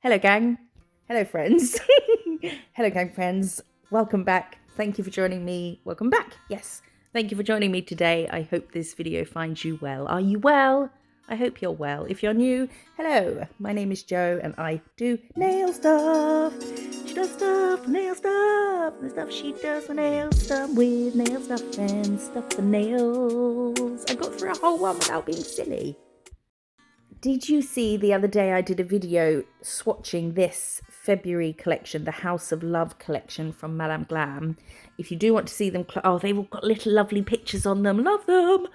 Hello gang, hello friends, hello gang friends, welcome back, thank you for joining me, welcome back, yes, thank you for joining me today. I hope this video finds you well. Are you well? I hope you're well. If you're new, hello, my name is Jo and I do nail stuff. She does stuff, nail stuff, the stuff she does for nail stuff with nail stuff and stuff for nails. I got through a whole one without being silly. Did you see the other day I did a video swatching this February collection, the House of Love collection from Glam? If you do want to see them, oh, they've all got little lovely pictures on them, love them.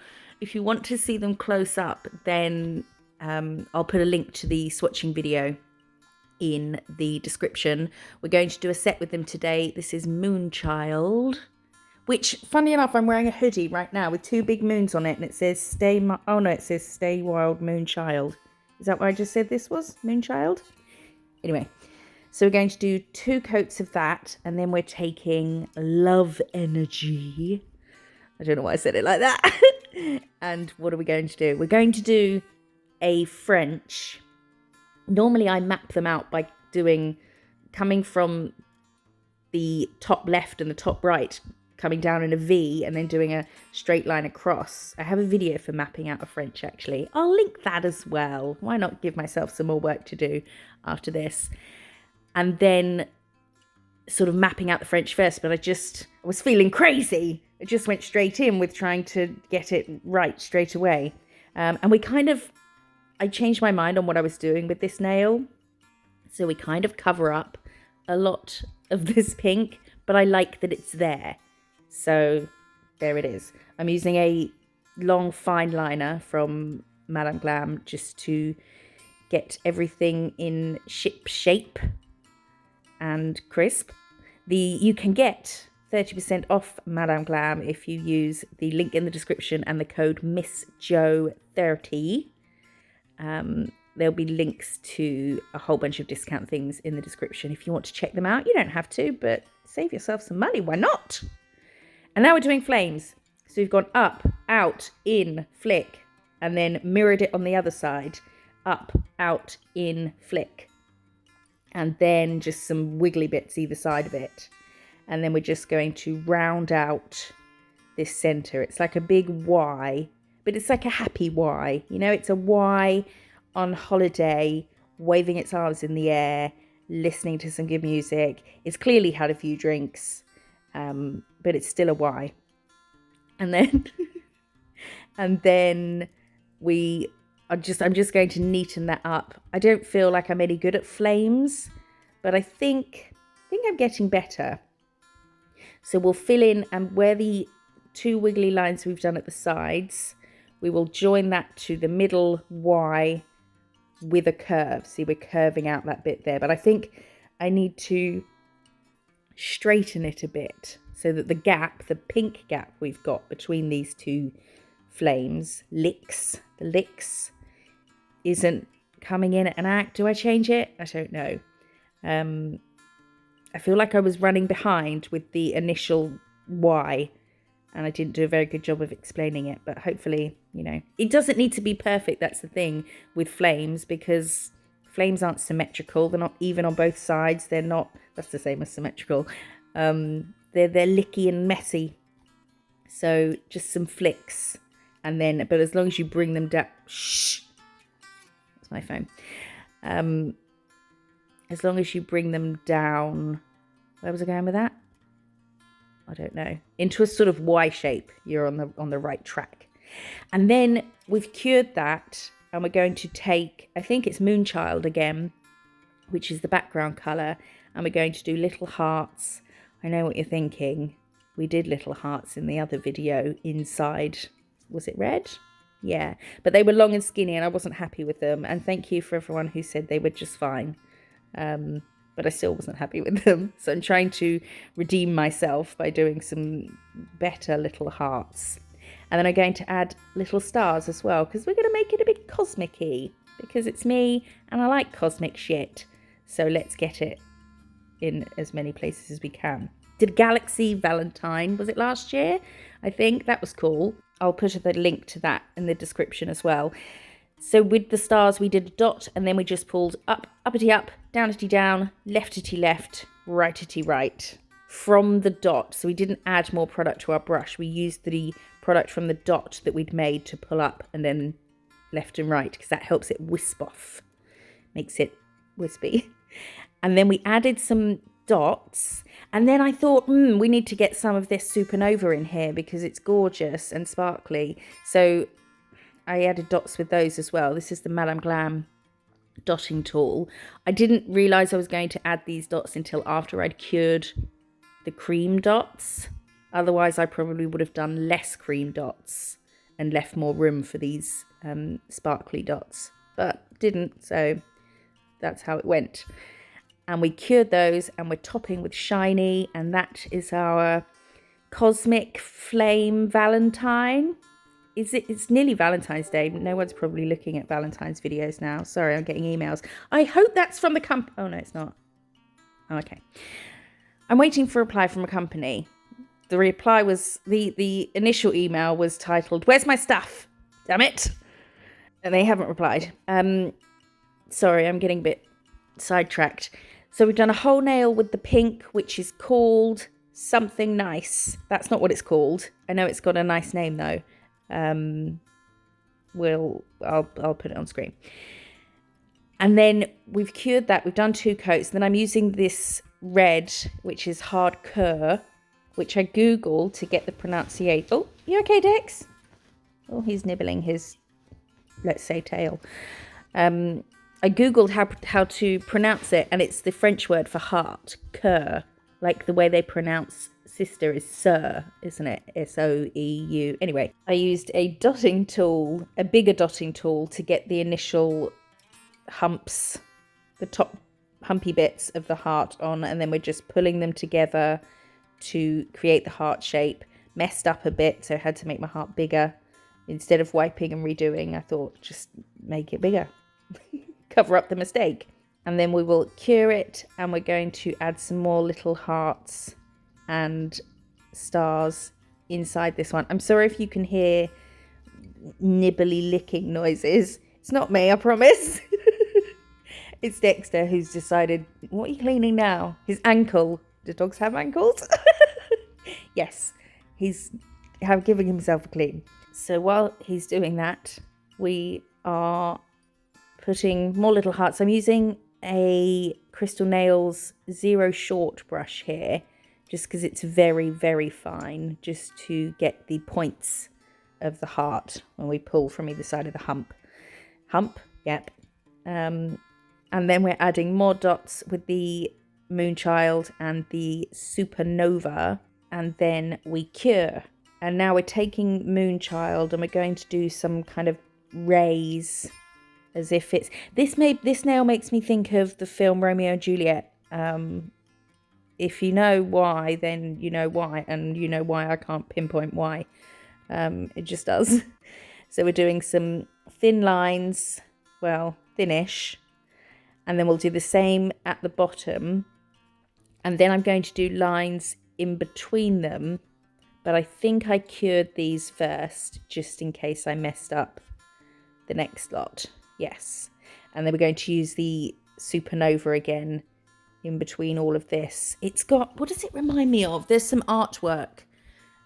If you want to see them close up, then I'll put a link to the swatching video in the description. We're going to do a set with them today. This is Moonchild. Which, funny enough, I'm wearing a hoodie right now with two big moons on it, and it says Stay Wild Moonchild. Is that what I just said this was? Moonchild? Anyway, so we're going to do 2 coats of that, and then we're taking Love Energy. I don't know why I said it like that. And what are we going to do? We're going to do a French. Normally I map them out by coming from the top left and the top right, coming down in a V and then doing a straight line across. I have a video for mapping out a French actually. I'll link that as well. Why not give myself some more work to do after this? And then sort of mapping out the French first, but I was feeling crazy. I just went straight in with trying to get it right straight away. And I changed my mind on what I was doing with this nail. So we kind of cover up a lot of this pink, but I like that it's there. So there it is. I'm using a long fine liner from Madame Glam just to get everything in shape and crisp. You can get 30% off Madame Glam if you use the link in the description and the code MISSJO30. There'll be links to a whole bunch of discount things in the description if you want to check them out. You don't have to, but save yourself some money. Why not? And now we're doing flames. So we've gone up, out, in, flick, and then mirrored it on the other side. Up, out, in, flick. And then just some wiggly bits either side of it. And then we're just going to round out this center. It's like a big Y, but it's like a happy Y. You know, it's a Y on holiday, waving its arms in the air, listening to some good music. It's clearly had a few drinks. But it's still a Y. And then I'm just going to neaten that up. I don't feel like I'm any good at flames, but I think I'm getting better. So we'll fill in, and where the 2 wiggly lines we've done at the sides, we will join that to the middle Y with a curve. See, we're curving out that bit there, but I think I need to straighten it a bit so that the pink gap we've got between these 2 flames, the licks, isn't coming in at an act. Do I change it? I don't know. I feel like I was running behind with the initial Y and I didn't do a very good job of explaining it, but hopefully, you know, it doesn't need to be perfect. That's the thing with flames, because flames aren't symmetrical. They're not even on both sides. They're not, that's the same as symmetrical. They're licky and messy. So just some flicks, and then, but as long as you bring them down, shh, that's my phone. As long as you bring them down, where was I going with that? I don't know. Into a sort of Y shape, you're on the right track. And then we've cured that, and we're going to take, I think it's Moonchild again, which is the background colour, and we're going to do little hearts. I know what you're thinking. We did little hearts in the other video inside. Was it red? Yeah. But they were long and skinny and I wasn't happy with them. And thank you for everyone who said they were just fine. But I still wasn't happy with them. So I'm trying to redeem myself by doing some better little hearts. And then I'm going to add little stars as well, because we're going to make it a bit cosmic-y, because it's me and I like cosmic shit. So let's get it in as many places as we can. Did Galaxy Valentine, was it last year? I think that was cool. I'll put the link to that in the description as well. So with the stars, we did a dot, and then we just pulled up, uppity up, downity down, leftity left, rightity right from the dot. So we didn't add more product to our brush. We used the product from the dot that we'd made to pull up and then left and right, because that helps it wisp off, makes it wispy. And then we added some dots, and then I thought, we need to get some of this supernova in here because it's gorgeous and sparkly. So I added dots with those as well. This is the Madame Glam dotting tool. I didn't realise I was going to add these dots until after I'd cured the cream dots. Otherwise, I probably would have done less cream dots and left more room for these sparkly dots, but didn't, so that's how it went. And we cured those, and we're topping with shiny, and that is our Cosmic Flame Valentine. It's nearly Valentine's Day. No one's probably looking at Valentine's videos now. Sorry, I'm getting emails. I hope that's from the company. Oh, no, it's not. Oh, okay. I'm waiting for a reply from a company. The reply was, the initial email was titled, "Where's my stuff? Damn it." And they haven't replied. Sorry, I'm getting a bit sidetracked. So we've done a whole nail with the pink, which is called something nice. That's not what it's called. I know it's got a nice name though. I'll put it on screen. And then we've cured that. We've done 2 coats. Then I'm using this red, which is hard cur, which I googled to get the pronunciation. Oh, you okay, Dex? Oh, he's nibbling his, let's say, tail. I googled how to pronounce it, and it's the French word for heart, cœur, like the way they pronounce sister is sir, isn't it? S-O-E-U. Anyway, I used a dotting tool, a bigger dotting tool, to get the initial humps, the top humpy bits of the heart on, and then we're just pulling them together to create the heart shape. Messed up a bit, so I had to make my heart bigger. Instead of wiping and redoing, I thought just make it bigger. Cover up the mistake. And then we will cure it, and we're going to add some more little hearts and stars inside this one. I'm sorry if you can hear nibbly licking noises. It's not me, I promise. It's Dexter who's decided, what are you cleaning now? His ankle. Do dogs have ankles? Yes, he's giving himself a clean. So while he's doing that, we are putting more little hearts. I'm using a Crystal Nails Zero Short brush here, just because it's very, very fine, just to get the points of the heart when we pull from either side of the hump. Yep. And then we're adding more dots with the Moonchild and the Supernova, and then we cure. And now we're taking Moonchild, and we're going to do some kind of rays, as if it's this nail makes me think of the film Romeo and Juliet. If you know why, then you know why, and you know why I can't pinpoint why. It just does. So we're doing some thin lines, well, thinnish, and then we'll do the same at the bottom, and then I'm going to do lines in between them, but I think I cured these first just in case I messed up the next lot. Yes. And then we're going to use the Supernova again in between all of this. It's got, what does it remind me of? There's some artwork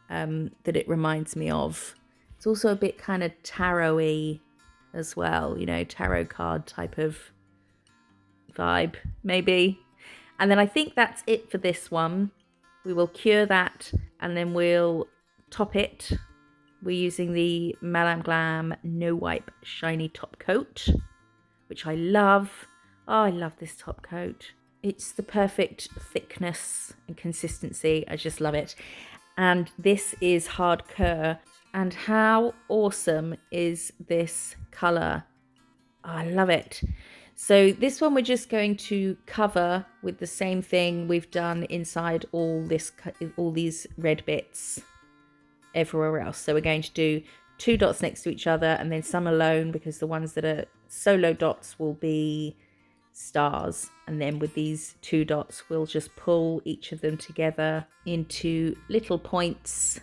that it reminds me of. It's also a bit kind of tarot-y as well, you know, tarot card type of vibe, maybe. And then I think that's it for this one. We will cure that, and then we'll top it. We're using the Madame Glam No Wipe Shiny Top Coat, which I love. Oh, I love this top coat. It's the perfect thickness and consistency. I just love it. And this is Hard Cur. And how awesome is this colour? Oh, I love it. So this one we're just going to cover with the same thing we've done inside all these red bits everywhere else. So we're going to do 2 dots next to each other, and then some alone, because the ones that are solo dots will be stars. And then with these 2 dots, we'll just pull each of them together into little points,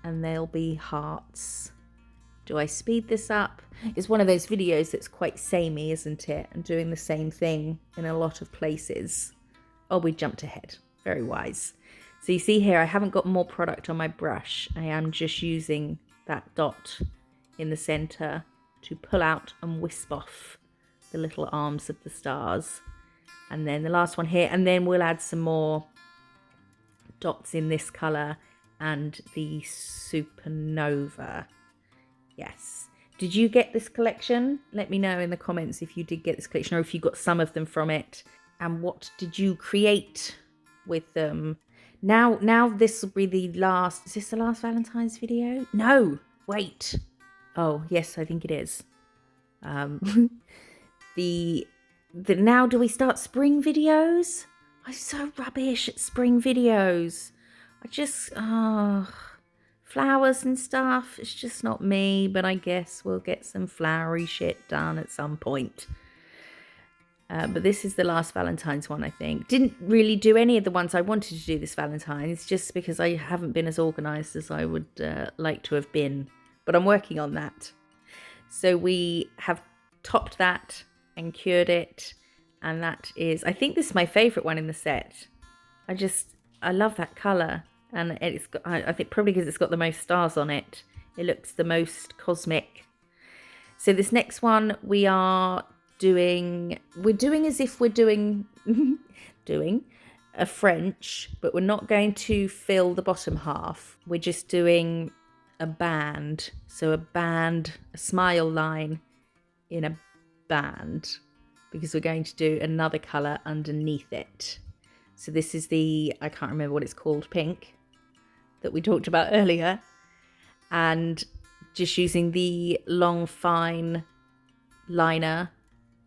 and they'll be hearts. Do I speed this up? It's one of those videos that's quite samey, isn't it? And doing the same thing in a lot of places. Oh, we jumped ahead. Very wise. So you see here, I haven't got more product on my brush. I am just using that dot in the center to pull out and wisp off the little arms of the stars. And then the last one here, and then we'll add some more dots in this color and the supernova. Yes. Did you get this collection? Let me know in the comments if you did get this collection or if you got some of them from it. And what did you create with them? Now this will be the last. Is this the last Valentine's video? No, wait. Oh, yes, I think it is. Now do we start spring videos? I'm so rubbish at spring videos. I just, flowers and stuff. It's just not me, but I guess we'll get some flowery shit done at some point. But this is the last Valentine's one, I think. Didn't really do any of the ones I wanted to do this Valentine's, just because I haven't been as organised as I would like to have been. But I'm working on that. So we have topped that and cured it. And that is, I think this is my favourite one in the set. I love that colour. And it's got, I think probably because it's got the most stars on it. It looks the most cosmic. So this next one we're doing as if we're doing a French, but we're not going to fill the bottom half. We're just doing a band. So a smile line in a band, because we're going to do another colour underneath it. So this is I can't remember what it's called, pink, that we talked about earlier. And just using the long, fine liner.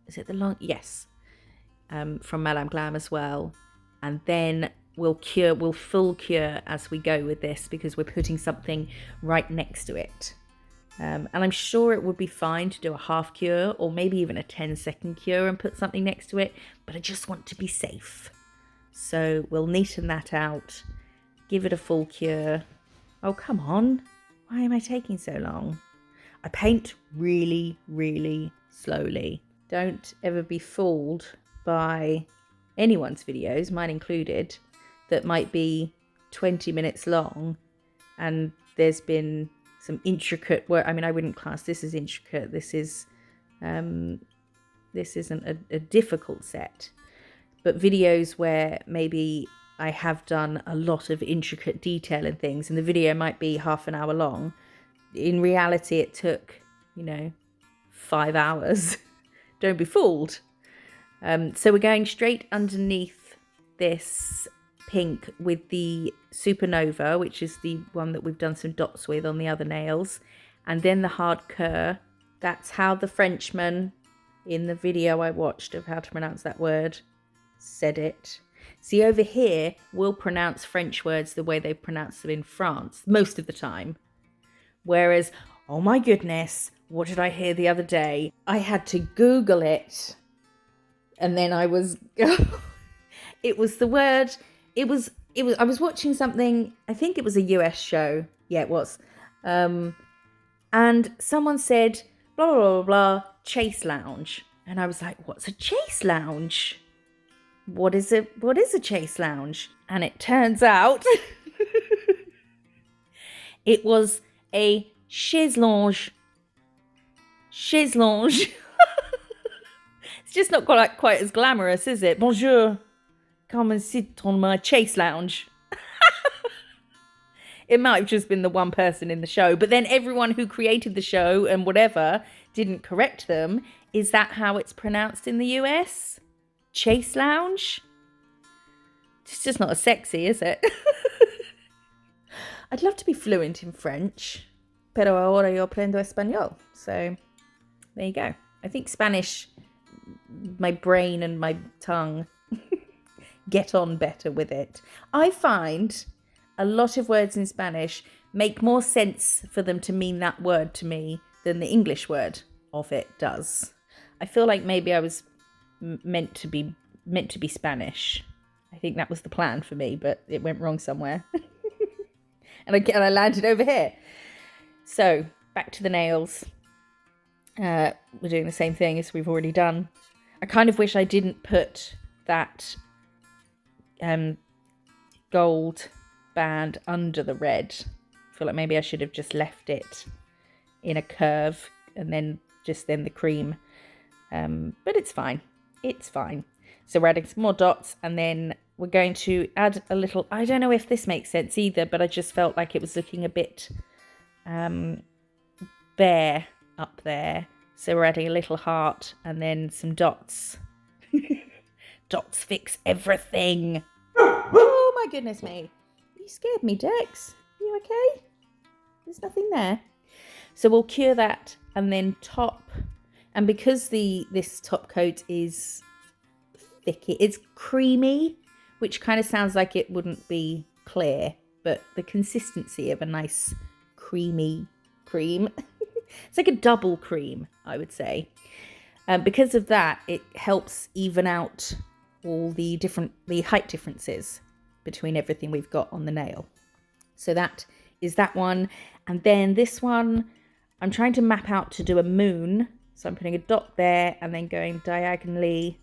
Is it the long? Yes. From Madame Glam as well. And then we'll full cure as we go with this, because we're putting something right next to it. And I'm sure it would be fine to do a half cure or maybe even a 10-second cure and put something next to it. But I just want to be safe. So we'll neaten that out. Give it a full cure. Oh, come on. Why am I taking so long? I paint really, really slowly. Don't ever be fooled by anyone's videos, mine included, that might be 20 minutes long and there's been some intricate work. I mean, I wouldn't class this as intricate. This isn't a difficult set, but videos where maybe I have done a lot of intricate detail and things, and the video might be half an hour long. In reality, it took, 5 hours. Don't be fooled. So we're going straight underneath this pink with the supernova, which is the one that we've done some dots with on the other nails, and then the hard cur. That's how the Frenchman in the video I watched of how to pronounce that word said it. See, over here, we'll pronounce French words the way they pronounce them in France most of the time. Whereas, oh my goodness, what did I hear the other day? I had to Google it. And then I was, it was the word, I was watching something, I think it was a US show. Yeah, it was. And someone said, blah, blah, blah, blah, chase lounge. And I was like, what's a chase lounge? What is a chase lounge? And it turns out it was a chaise lounge. Chaise lounge. It's just not quite as glamorous, is it? Bonjour. Come and sit on my chase lounge. It might have just been the one person in the show, but then everyone who created the show and whatever didn't correct them. Is that how it's pronounced in the US? Chase lounge? It's just not as sexy, is it? I'd love to be fluent in French, pero ahora yo aprendo español. So there you go. I think Spanish, my brain and my tongue get on better with it. I find a lot of words in Spanish make more sense for them to mean that word to me than the English word of it does. I feel like maybe I was meant to be Spanish. I think that was the plan for me, but it went wrong somewhere. and I landed over here. So back to the nails. We're doing the same thing as we've already done. I kind of wish I didn't put that gold band under the red. I feel like maybe I should have just left it in a curve and then the cream. But it's fine. It's fine. So we're adding some more dots, and then we're going to add a little, I don't know if this makes sense either, but I just felt like it was looking a bit bare up there. So we're adding a little heart and then some dots. Dots fix everything. Oh my goodness me. You scared me, Dex. You okay? There's nothing there. So we'll cure that and then top. And because this top coat is thick, it's creamy, which kind of sounds like it wouldn't be clear, but the consistency of a nice creamy cream. It's like a double cream, I would say. Because of that, it helps even out all the height differences between everything we've got on the nail. So that is that one. And then this one, I'm trying to map out to do a moon. So I'm putting a dot there and then going diagonally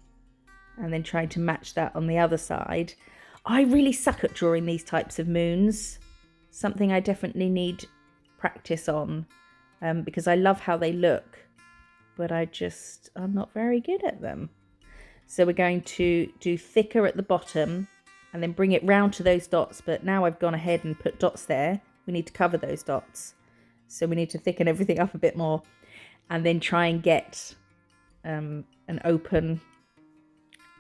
and then trying to match that on the other side. I really suck at drawing these types of moons. Something I definitely need practice on, because I love how they look, but I'm not very good at them. So we're going to do thicker at the bottom and then bring it round to those dots. But now I've gone ahead and put dots there. We need to cover those dots. So we need to thicken everything up a bit more and then try and get an open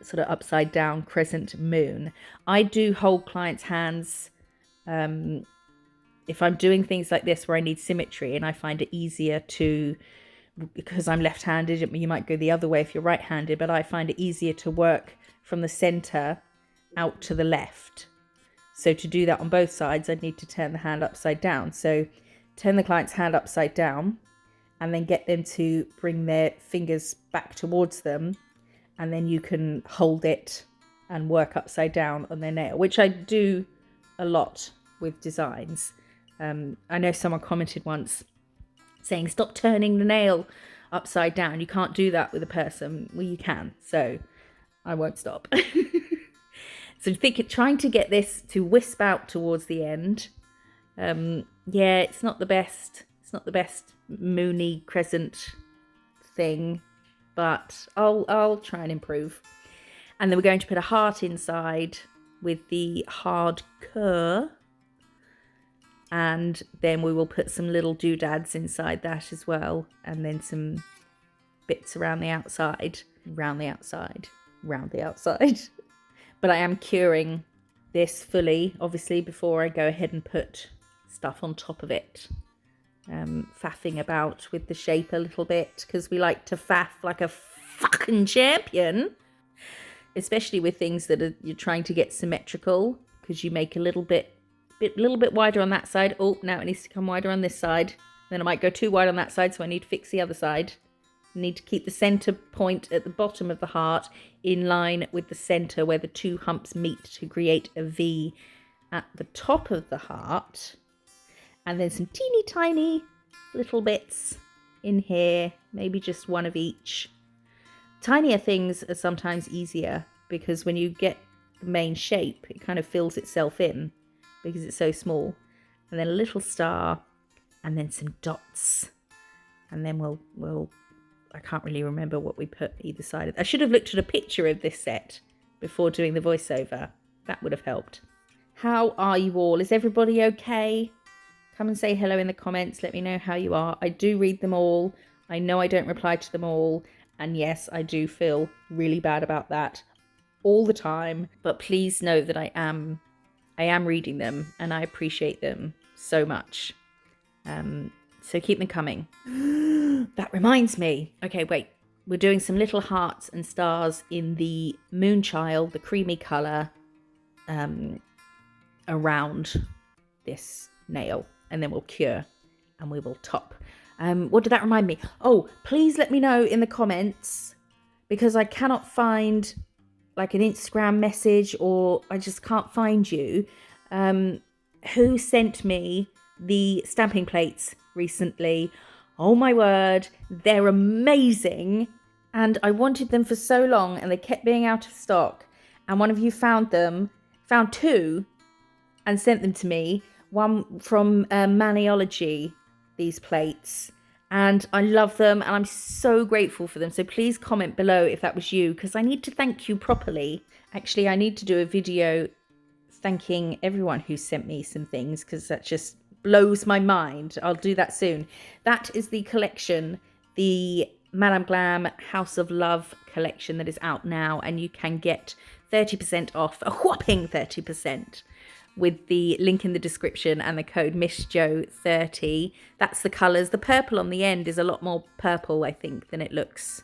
sort of upside down crescent moon. I do hold clients' hands if I'm doing things like this where I need symmetry, and I find it easier to, because I'm left-handed, you might go the other way if you're right-handed, but I find it easier to work from the center out to the left. So to do that on both sides, I'd need to turn the hand upside down. So turn the client's hand upside down and then get them to bring their fingers back towards them, and then you can hold it and work upside down on their nail, which I do a lot with designs. I know someone commented once saying, stop turning the nail upside down. You can't do that with a person. Well, you can, so I won't stop. So trying to get this to wisp out towards the end. Yeah, it's not the best. It's not the best moony crescent thing, but I'll try and improve. And then we're going to put a heart inside with the hard cur. And then we will put some little doodads inside that as well. And then some bits around the outside, round the outside, round the outside. But I am curing this fully, obviously, before I go ahead and put stuff on top of it. Faffing about with the shape a little bit, because we like to faff like a fucking champion. Especially with things that you're trying to get symmetrical, because you make a little bit wider on that side. Oh, now it needs to come wider on this side. Then I might go too wide on that side, so I need to fix the other side. I need to keep the center point at the bottom of the heart in line with the center where the two humps meet to create a V at the top of the heart. And then some teeny tiny little bits in here, maybe just one of each. Tinier things are sometimes easier, because when you get the main shape, it kind of fills itself in because it's so small. And then a little star, and then some dots. And then we'll I can't really remember what we put either side of. I should have looked at a picture of this set before doing the voiceover. That would have helped. How are you all? Is everybody okay? Come and say hello in the comments. Let me know how you are. I do read them all. I know I don't reply to them all. And yes, I do feel really bad about that all the time. But please know that I am reading them and I appreciate them so much. So keep them coming. That reminds me. Okay, wait. We're doing some little hearts and stars in the Moonchild, the creamy colour, around this nail. And then we'll cure and we will top. What did that remind me? Oh, please let me know in the comments, because I cannot find like an Instagram message, or I just can't find you. Who sent me the stamping plates recently. Oh my word, they're amazing. And I wanted them for so long and they kept being out of stock. And one of you found two, and sent them to me. One from Maniology, these plates. And I love them and I'm so grateful for them. So please comment below if that was you, because I need to thank you properly. Actually, I need to do a video thanking everyone who sent me some things, because that just blows my mind. I'll do that soon. That is the collection, the Madame Glam House of Love collection that is out now, and you can get 30% off, a whopping 30%, with the link in the description and the code MISSJO30. That's the colours. The purple on the end is a lot more purple, I think, than it looks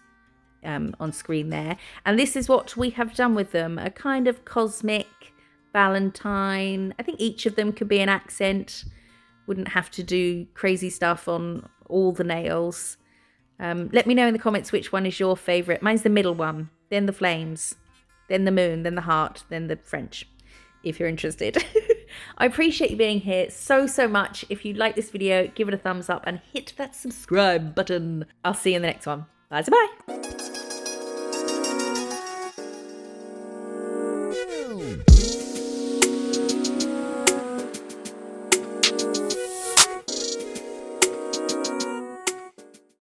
on screen there. And this is what we have done with them, a kind of cosmic Valentine. I think each of them could be an accent. Wouldn't have to do crazy stuff on all the nails. Let me know in the comments which one is your favourite. Mine's the middle one, then the flames, then the moon, then the heart, then the French, if you're interested. I appreciate you being here so much. If you like this video, give it a thumbs up and hit that subscribe button. I'll see you in the next one. Bye.